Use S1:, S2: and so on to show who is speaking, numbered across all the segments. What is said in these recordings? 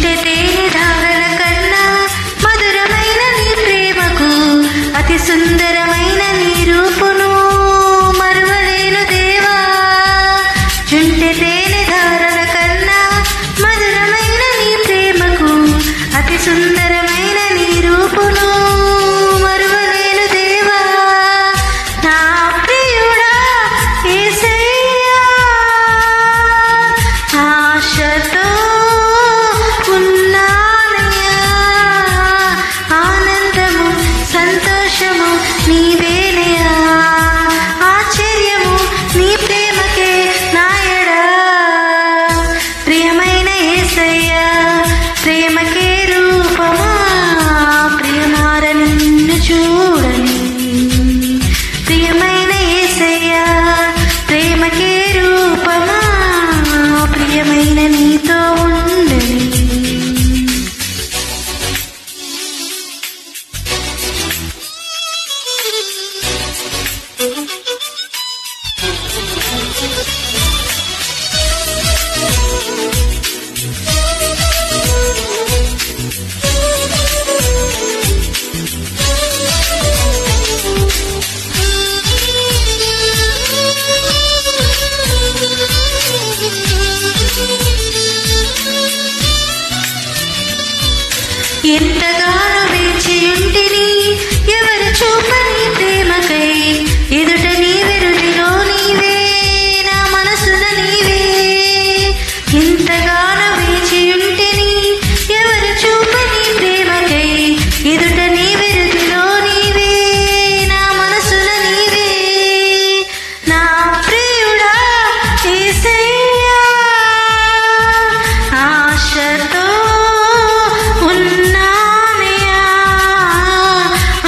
S1: జుంటె తేనె ధారల కన్నా మధురమైన నీ ప్రేమకు అతి సుందరమైన నీ రూపును మరువలేను దేవా. జుంటె తేనె ధారల కన్నా మధురమైన నీ ప్రేమకు అతి సుందరమైన నీ రూపును మరువలేను దేవా. నా ప్రియుడా యేసయ్యా, ఆశతో ఉన్నానయ్యా, ఆనందము సంతోషము నీవేనయ్యా, ఆశ్చర్యము నీ ప్రేమకే నాయడా. ప్రియమైన యేసయ్యా, ప్రేమకే రూపమా, ప్రియమార నిన్ను చూడని. ప్రియమైన యేసయ్యా, ప్రేమకే రూపమా, ప్రియమైన నీతో ఉండని. ఎంతగానో వేచియుంటిని ఎవరు చూపని ప్రేమకై, ఎదుట నీవే రుదిలో నీవే, నా మనసున నీవే. ఎంతగానో వేచియుంటిని ఎవరు చూపని ప్రేమకై, ఎదుట నీవే రుదిలో నీవే, నా మనసున నీవే. నా ప్రియుడా యేసయ్యా, ఆశతో ఉన్నానయ్యా,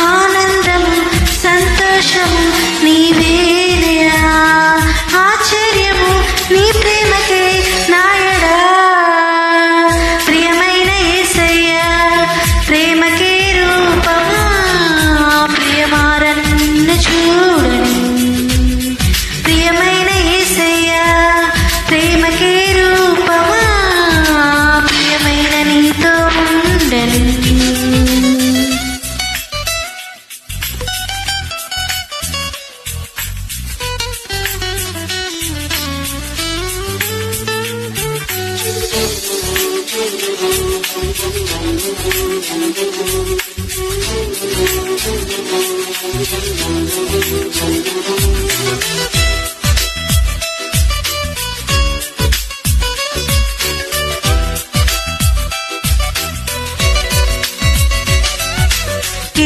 S1: ఆనందము సంతోషము నీవేనయ్యా, ఆశ్చర్యము నీ ప్రేమకే నాయడా. ప్రియమైన యేసయ్యా, ప్రేమకే రూపమా, ప్రియమార నిన్ను చూడని. ప్రియమైన యేసయ్యా, ప్రేమకే రూపమా, ప్రియమైన నీతో ఉండని.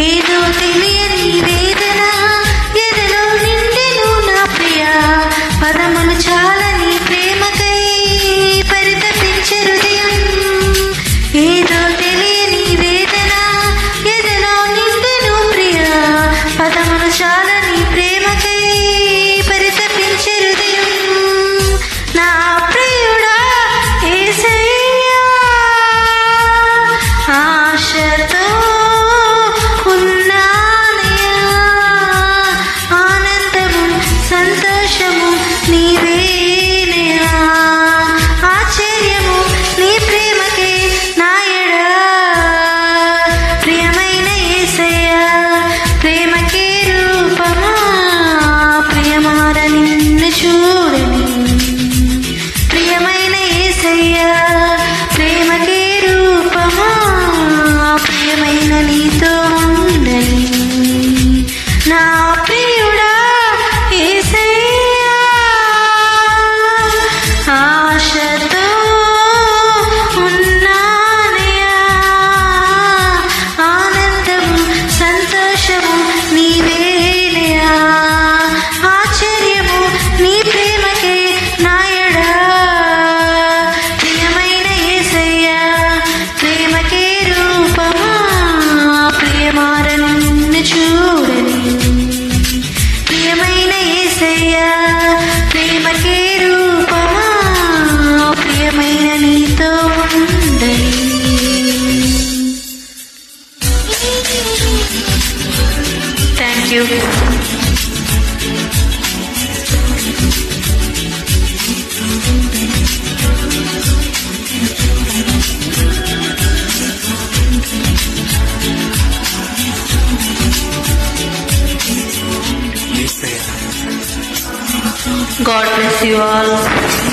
S1: ఏదో తెలియని వేదన ఎదలో నిండెను నా ప్రియా, పదములు చాలని ప్రేమకై పరితపించే హృదయం. ఏదో తెలియని వేదన God bless you all.